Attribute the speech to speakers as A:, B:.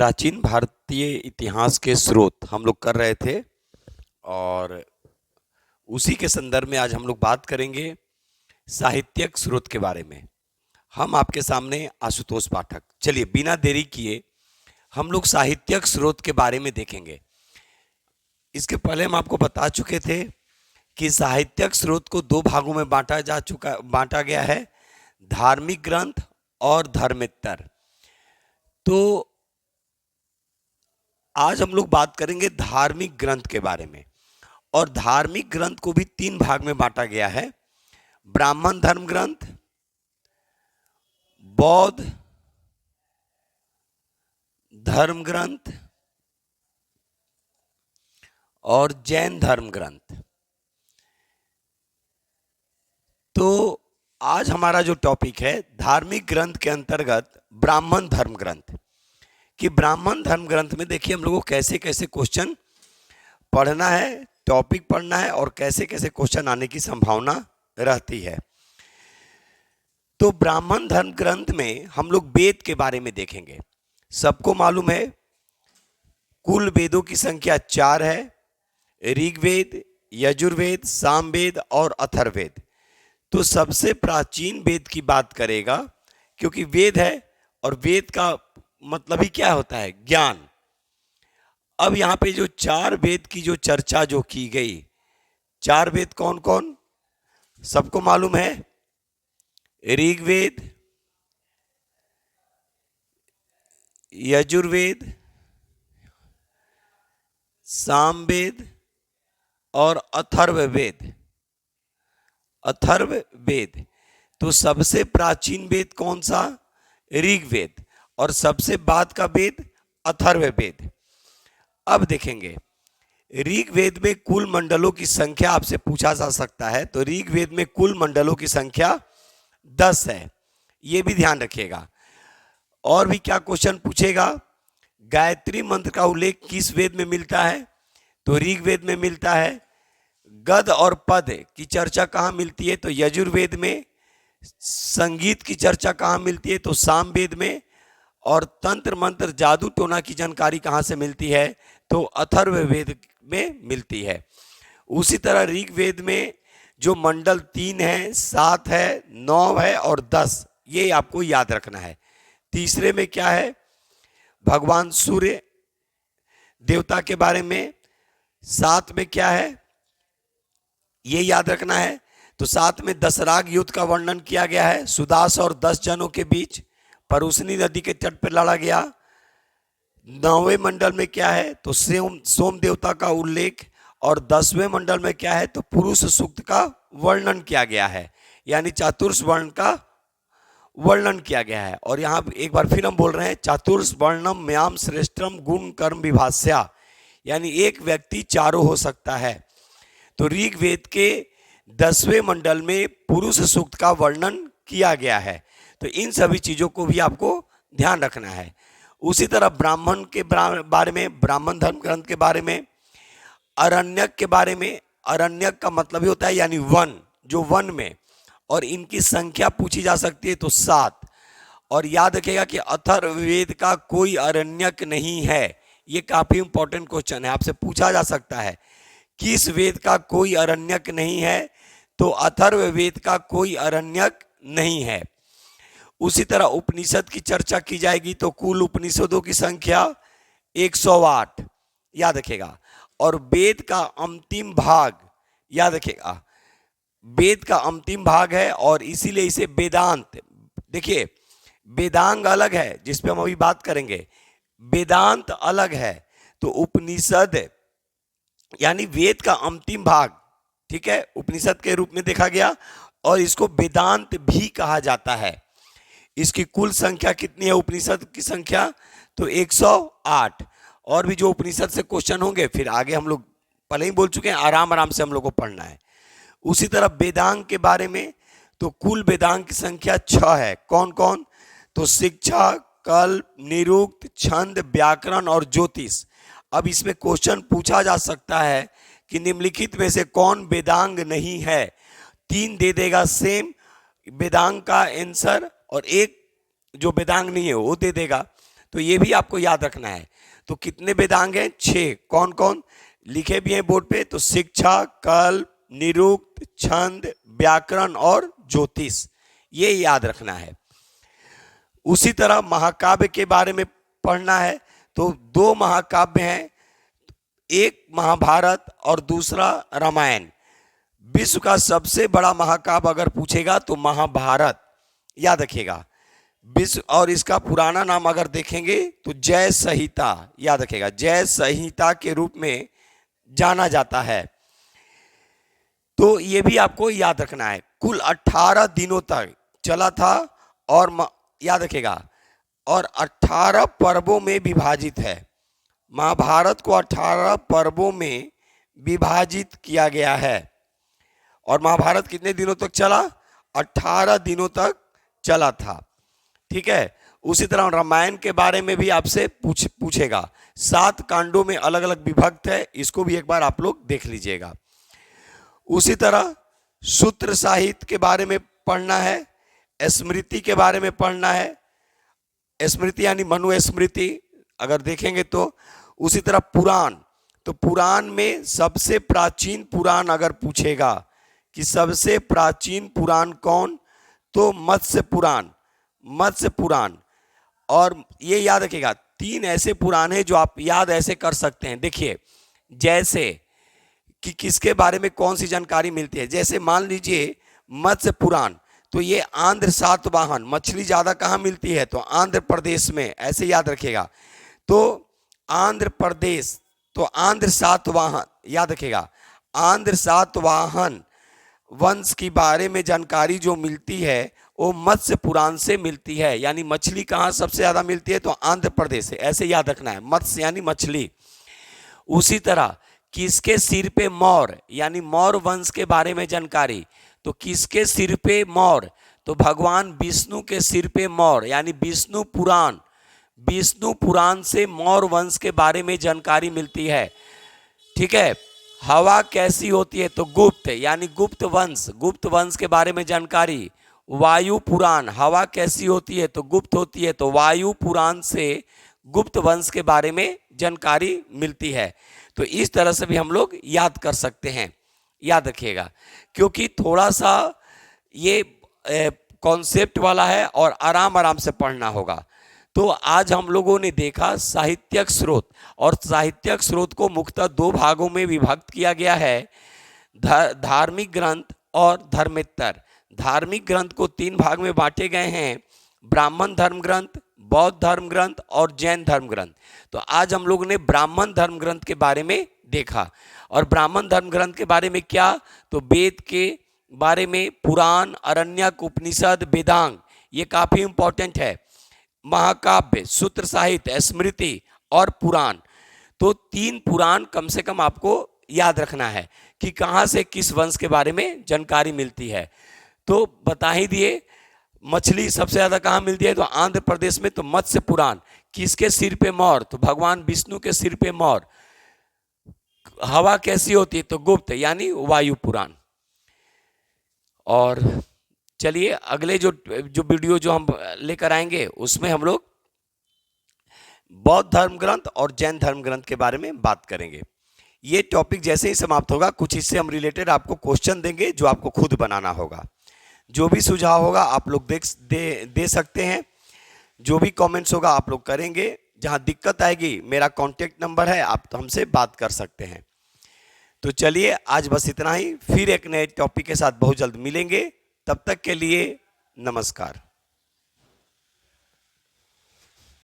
A: प्राचीन भारतीय इतिहास के स्रोत हम लोग कर रहे थे और उसी के संदर्भ में आज हम लोग बात करेंगे साहित्यिक स्रोत के बारे में। हम आपके सामने आशुतोष पाठक। चलिए बिना देरी किए हम लोग साहित्यिक स्रोत के बारे में देखेंगे। इसके पहले हम आपको बता चुके थे कि साहित्यिक स्रोत को दो भागों में बांटा गया है, धार्मिक ग्रंथ और धर्मेत्तर। तो आज हम लोग बात करेंगे धार्मिक ग्रंथ के बारे में। और धार्मिक ग्रंथ को भी तीन भाग में बांटा गया है, ब्राह्मण धर्म ग्रंथ, बौद्ध धर्म ग्रंथ और जैन धर्म ग्रंथ। तो आज हमारा जो टॉपिक है धार्मिक ग्रंथ के अंतर्गत ब्राह्मण धर्म ग्रंथ, कि ब्राह्मण धर्म ग्रंथ में देखिए हम लोगों को कैसे कैसे क्वेश्चन पढ़ना है, टॉपिक पढ़ना है और कैसे कैसे क्वेश्चन आने की संभावना रहती है। तो ब्राह्मण धर्म ग्रंथ में हम लोग वेद के बारे में देखेंगे। सबको मालूम है कुल वेदों की संख्या 4 है, ऋग्वेद, यजुर्वेद, सामवेद और अथर्ववेद। तो सबसे प्राचीन वेद की बात करेगा, क्योंकि वेद है और वेद का मतलब ही क्या होता है, ज्ञान। अब यहां पे जो 4 वेद की जो चर्चा जो की गई, 4 वेद कौन कौन सबको मालूम है? ऋग्वेद, यजुर्वेद, सामवेद और अथर्ववेद। अथर्ववेद। तो सबसे प्राचीन वेद कौन सा? ऋग्वेद। और सबसे बाद का वेद अथर्ववेद। अब देखेंगे ऋग्वेद में कुल मंडलों की संख्या आपसे पूछा जा सकता है। तो ऋग्वेद में कुल मंडलों की संख्या 10 है, ये भी ध्यान रखिएगा। और भी क्या क्वेश्चन पूछेगा, गायत्री मंत्र का उल्लेख किस वेद में मिलता है? तो ऋग्वेद में मिलता है। गद और पद की चर्चा कहाँ मिलती है? तो यजुर्वेद में। संगीत की चर्चा कहाँ मिलती है? तो सामवेद में। और तंत्र मंत्र जादू टोना की जानकारी कहाँ से मिलती है? तो अथर्ववेद में मिलती है। उसी तरह ऋग्वेद में जो मंडल 3 है, 7 है, 9 है और 10, ये आपको याद रखना है। तीसरे में क्या है? भगवान सूर्य देवता के बारे में। 7 में क्या है, ये याद रखना है। तो 7 में दशराग युद्ध का वर्णन किया गया है, सुदास और 10 जनों के बीच परूसनी नदी के तट पर लड़ा गया। 9वें मंडल में क्या है? तो सोम देवता का उल्लेख। और 10वें मंडल में क्या है? तो पुरुष सूक्त का वर्णन किया गया है, यानी चतुर्ष वर्ण का वर्णन किया गया है। और यहां एक बार फिर हम बोल रहे हैं, चतुर्ष वर्णम म्याम श्रेष्ठम गुण कर्म विभास्या, यानी एक व्यक्ति चारों हो सकता है। तो ऋग्वेद के 10वें मंडल में पुरुष सूक्त का वर्णन किया गया है। तो इन सभी चीजों को भी आपको ध्यान रखना है। उसी तरह ब्राह्मण के बारे में, ब्राह्मण धर्म ग्रंथ के बारे में, अरण्यक के बारे में। अरण्यक का मतलब ही होता है यानी वन, जो वन में, और इनकी संख्या पूछी जा सकती है तो 7। और याद रखिएगा कि अथर्ववेद का कोई अरण्यक नहीं है। ये काफी इंपॉर्टेंट क्वेश्चन है, आपसे पूछा जा सकता है किस वेद का कोई अरण्यक नहीं है? तो अथर्ववेद का कोई अरण्यक नहीं है। उसी तरह उपनिषद की चर्चा की जाएगी तो कुल उपनिषदों की संख्या 108, याद रखेगा। और वेद का अंतिम भाग, याद रखेगा, वेद का अंतिम भाग है और इसीलिए इसे वेदांत। देखिए वेदांग अलग है, जिस पे हम अभी बात करेंगे, वेदांत अलग है। तो उपनिषद यानी वेद का अंतिम भाग, ठीक है, उपनिषद के रूप में देखा गया। और इसको वेदांत भी कहा जाता है। इसकी कुल संख्या कितनी है उपनिषद की संख्या? तो 108। और भी जो उपनिषद से क्वेश्चन होंगे फिर आगे हम लोग पहले ही बोल चुके हैं, आराम आराम से हम लोग को पढ़ना है। उसी तरह वेदांग के बारे में, तो कुल वेदांग की संख्या 6 है। कौन कौन? तो शिक्षा, कल्प, निरुक्त, छंद, व्याकरण और ज्योतिष। अब इसमें क्वेश्चन पूछा जा सकता है कि निम्नलिखित में से कौन वेदांग नहीं है? 3 दे देगा सेम वेदांग का आंसर और एक जो वेदांग नहीं है वो दे देगा। तो ये भी आपको याद रखना है। तो कितने वेदांग हैं? 6। कौन कौन? लिखे भी हैं बोर्ड पे। तो शिक्षा, कल्प, निरुक्त, छंद, व्याकरण और ज्योतिष, ये याद रखना है। उसी तरह महाकाव्य के बारे में पढ़ना है। तो 2 महाकाव्य हैं, एक महाभारत और दूसरा रामायण। विश्व का सबसे बड़ा महाकाव्य अगर पूछेगा तो महाभारत याद रखिएगा। विश्व, और इसका पुराना नाम अगर देखेंगे तो जय संहिता याद रखेगा, जय संहिता के रूप में जाना जाता है। तो ये भी आपको याद रखना है। कुल 18 दिनों तक चला था और याद रखेगा, और 18 पर्वों में विभाजित है। महाभारत को 18 पर्वों में विभाजित किया गया है। और महाभारत कितने दिनों तक चला? 18 दिनों तक चला था। ठीक है। उसी तरह रामायण के बारे में भी आपसे पूछेगा। 7 कांडों में अलग अलग विभक्त है, इसको भी एक बार आप लोग देख लीजिएगा। उसी तरह सूत्र साहित्य के बारे में पढ़ना है, स्मृति के बारे में पढ़ना है। स्मृति यानी मनुस्मृति अगर देखेंगे तो। उसी तरह पुराण, तो पुराण में सबसे प्राचीन पुराण अगर पूछेगा कि सबसे प्राचीन पुराण कौन, तो मत्स्य पुराण, मत्स्य पुराण। और ये याद रखिएगा 3 ऐसे पुराण हैं जो आप याद ऐसे कर सकते हैं। देखिए, जैसे कि किसके बारे में कौन सी जानकारी मिलती है। जैसे मान लीजिए मत्स्य पुराण, तो ये आंध्र सातवाहन, मछली ज्यादा कहाँ मिलती है? तो आंध्र प्रदेश में, ऐसे याद रखिएगा। तो आंध्र प्रदेश, तो आंध्र सातवाहन याद रखिएगा। आंध्र सातवाहन वंश की बारे में जानकारी जो मिलती है वो मत्स्य पुराण से मिलती है। यानी मछली कहाँ सबसे ज्यादा मिलती है? तो आंध्र प्रदेश से, ऐसे याद रखना है। मत्स्य यानी मछली। उसी तरह किसके सिर पे मौर, यानी मौर वंश के बारे में जानकारी, तो किसके सिर पे मौर? तो भगवान विष्णु के सिर पे मौर, यानी विष्णु पुराण, विष्णु पुराण से मौर वंश के बारे में जानकारी मिलती है। ठीक है। हवा कैसी होती है? तो गुप्त, यानी गुप्त वंश के बारे में जानकारी। वायु पुराण, हवा कैसी होती है? तो गुप्त होती है, तो वायु पुराण से गुप्त वंश के बारे में जानकारी मिलती है। तो इस तरह से भी हम लोग याद कर सकते हैं, याद रखिएगा। क्योंकि थोड़ा सा ये कॉन्सेप्ट वाला है और आराम आराम से पढ़ना होगा। तो आज हम लोगों ने देखा साहित्यिक स्रोत, और साहित्यिक स्रोत को मुख्यतः 2 भागों में विभक्त किया गया है, धार्मिक ग्रंथ और धर्मेत्तर। धार्मिक ग्रंथ को 3 भाग में बांटे गए हैं, ब्राह्मण धर्म ग्रंथ, बौद्ध धर्म ग्रंथ और जैन धर्म ग्रंथ। तो आज हम लोगों ने ब्राह्मण धर्म ग्रंथ के बारे में देखा। और ब्राह्मण धर्म ग्रंथ के बारे में क्या? तो वेद के बारे में पुराण, अरण्यक, उपनिषद, वेदांग, ये काफी इंपॉर्टेंट है। महाकाव्य, सूत्र साहित्य, स्मृति और पुराण। तो 3 पुराण कम से कम आपको याद रखना है कि कहाँ से किस वंश के बारे में जानकारी मिलती है। तो बता ही दिए, मछली सबसे ज्यादा कहाँ मिलती है? तो आंध्र प्रदेश में। तो मत्स्य पुराण, किसके सिर पे मौर? तो भगवान विष्णु के सिर पे मौर। हवा कैसी होती है? तो गुप्त, यानी वायु पुराण। और चलिए अगले जो वीडियो जो हम लेकर आएंगे उसमें हम लोग बौद्ध धर्म ग्रंथ और जैन धर्म ग्रंथ के बारे में बात करेंगे। ये टॉपिक जैसे ही समाप्त होगा, कुछ इससे हम रिलेटेड आपको क्वेश्चन देंगे जो आपको खुद बनाना होगा। जो भी सुझाव होगा आप लोग दे सकते हैं, जो भी कमेंट्स होगा आप लोग करेंगे। जहां दिक्कत आएगी मेरा कॉन्टेक्ट नंबर है, आप तो हमसे बात कर सकते हैं। तो चलिए आज बस इतना ही, फिर एक नए टॉपिक के साथ बहुत जल्द मिलेंगे। तब तक के लिए नमस्कार।